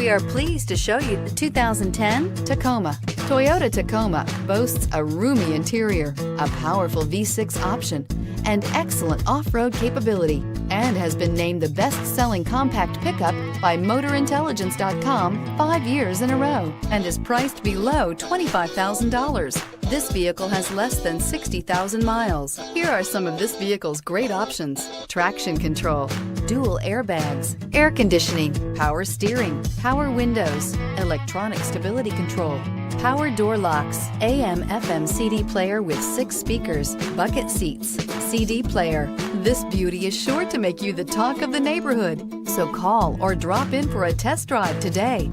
We are pleased to show you the 2010 Tacoma. Toyota Tacoma boasts a roomy interior, a powerful V6 option, and excellent off-road capability, and has been named the best-selling compact pickup by MotorIntelligence.com 5 years in a row, and is priced below $25,000. This vehicle has less than 60,000 miles. Here are some of this vehicle's great options: traction control, dual airbags, air conditioning, power steering, power windows, electronic stability control, power door locks, AM/FM CD player with 6 speakers, bucket seats, CD player. This beauty is sure to make you the talk of the neighborhood. So call or drop in for a test drive today.